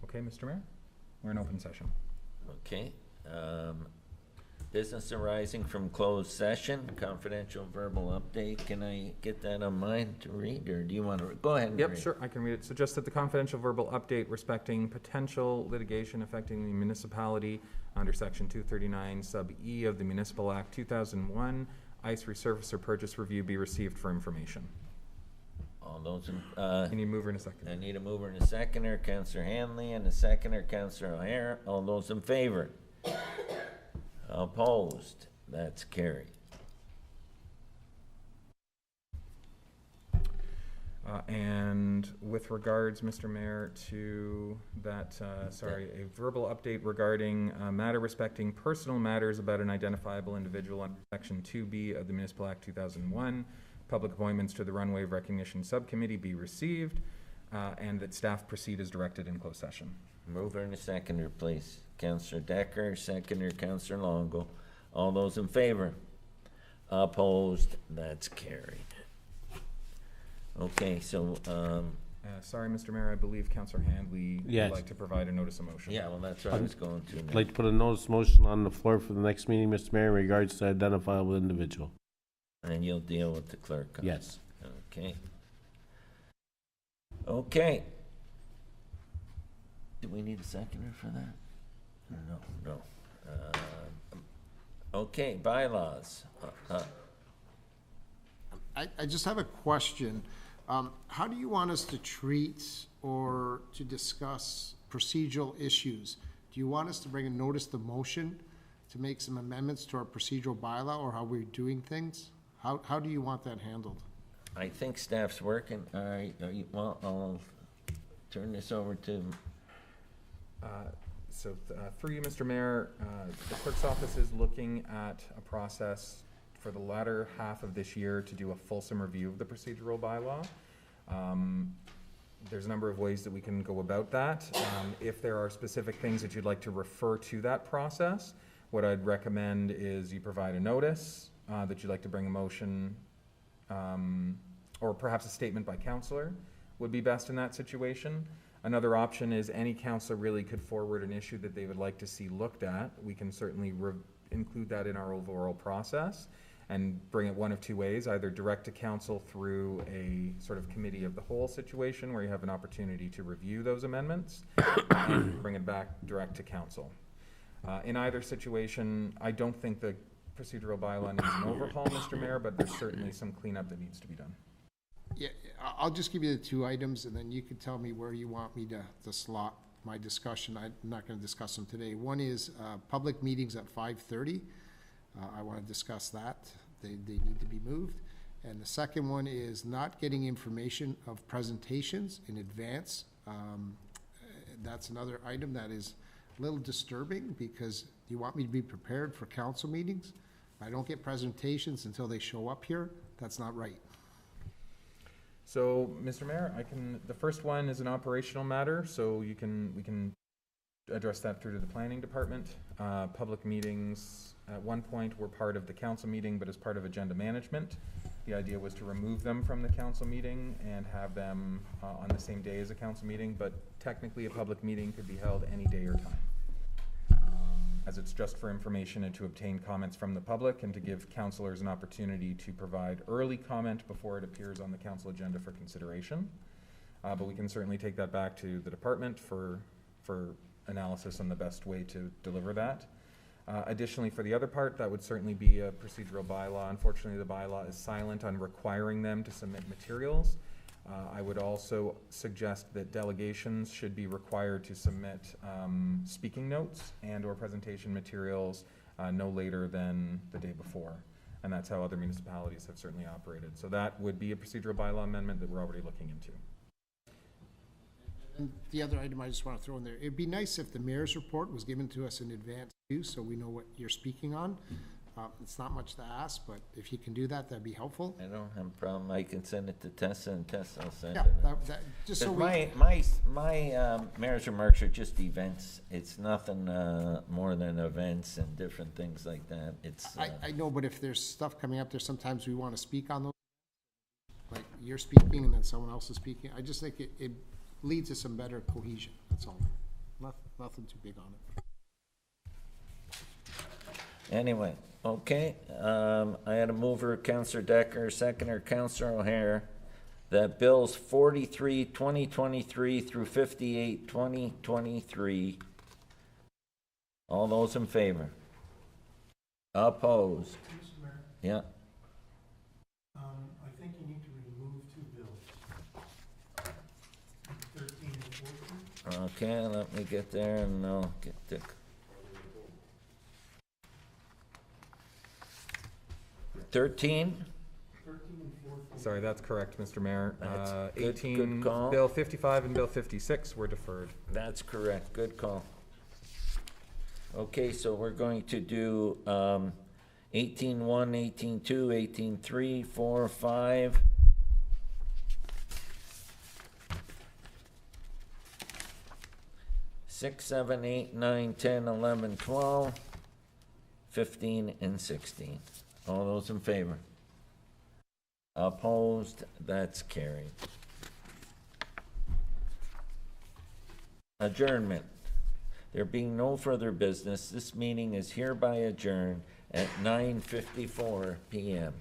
Okay, Mr. Mayor, we're in open session. Okay. Business arising from closed session, confidential verbal update. Can I get that on mine to read, or do you want to? Go ahead and read. Yep, sure, I can read it. So just that the confidential verbal update respecting potential litigation affecting the municipality under section 239 sub E of the Municipal Act 2001, ICE resurfacer purchase review be received for information. All those in, I need a mover in a second. I need a mover and a seconder, Councillor Hanley, and a seconder, Councillor O'Hara. All those in favor? Opposed? That's carried. And with regards, Mr. Mayor, to that, a verbal update regarding matter respecting personal matters about an identifiable individual under Section 2B of the Municipal Act 2001, public appointments to the Runway Recognition Subcommittee be received, and that staff proceed as directed in closed session. Mover and a seconder, please. Councillor Decker, seconder, Councillor Longo. All those in favor? Opposed? That's carried. Okay, so, Sorry, Mr. Mayor, I believe Councillor Handley Yes. would like to provide a notice of motion. yeah, well, that's what I was going to I'd now. like to put a notice motion on the floor for the next meeting, Mr. Mayor, in regards to identifiable individual. And you'll deal with the clerk. on it. Yes. Okay. Okay. Do we need a seconder for that? No. Okay, bylaws. I just have a question. How do you want us to treat or to discuss procedural issues? Do you want us to bring a notice to motion to make some amendments to our procedural bylaw, or how we're doing things? How do you want that handled? I think staff's working. All right, well, I'll turn this over to, Through you, Mr. Mayor, the clerk's office is looking at a process for the latter half of this year to do a fulsome review of the procedural bylaw. There's a number of ways that we can go about that. If there are specific things that you'd like to refer to that process, what I'd recommend is you provide a notice that you'd like to bring a motion, or perhaps a statement by councillor would be best in that situation. Another option is any councillor really could forward an issue that they would like to see looked at. We can certainly include that in our overall process and bring it one of two ways, either direct to council through a sort of committee of the whole situation where you have an opportunity to review those amendments and bring it back direct to council. In either situation, I don't think the procedural bylaw needs an overhaul, Mr. Mayor, but there's certainly some cleanup that needs to be done. Yeah, I'll just give you the two items, and then you can tell me where you want me to slot my discussion. I'm not going to discuss them today. One is public meetings at 5:30. I want to discuss that. They need to be moved. And the second one is not getting information of presentations in advance. That's another item that is a little disturbing, because you want me to be prepared for council meetings. If I don't get presentations until they show up here, that's not right. So, Mr. Mayor, the first one is an operational matter, so we can address that through to the planning department. Public meetings, at one point, were part of the council meeting, but as part of agenda management. The idea was to remove them from the council meeting and have them on the same day as a council meeting, but technically a public meeting could be held any day or time. As it's just for information and to obtain comments from the public and to give councillors an opportunity to provide early comment before it appears on the council agenda for consideration. But we can certainly take that back to the department for analysis on the best way to deliver that. Additionally, for the other part, that would certainly be a procedural bylaw. Unfortunately, the bylaw is silent on requiring them to submit materials. I would also suggest that delegations should be required to submit speaking notes and/or presentation materials no later than the day before. And that's how other municipalities have certainly operated. So that would be a procedural bylaw amendment that we're already looking into. And the other item I just want to throw in there, it'd be nice if the mayor's report was given to us in advance too, so we know what you're speaking on. It's not much to ask, but if you can do that, that'd be helpful. I don't have a problem. I can send it to Tessa, and Tessa will send Yeah, it. just so Because we. my mayor's remarks are just events. It's nothing more than events and different things like that. It's I know, but if there's stuff coming up there, sometimes we want to speak on those. Like you're speaking and then someone else is speaking. I just think it leads to some better cohesion, that's all. Nothing too big on it. Anyway, okay, I had a mover, Counselor Decker, seconder, Counselor O'Hare, that bills 43, 2023 through 58, 2023. All those in favor? Opposed? Mr. Mayor, Yeah, I think you need to remove two bills. 13 and 14. okay, let me get there and I'll get the. 13? 13 and 14. Sorry, that's correct, Mr. Mayor. That's good- good 18, call. Bill 55 and Bill 56 were deferred. That's correct, good call. Okay, so we're going to do 18-1, 18-2, 18-3, 4, 5. Six, 7, 8, 9, 10, 11, 12, 15, and 16. All those in favor? Opposed? That's carried. Adjournment. There being no further business, this meeting is hereby adjourned at 9:54 p.m.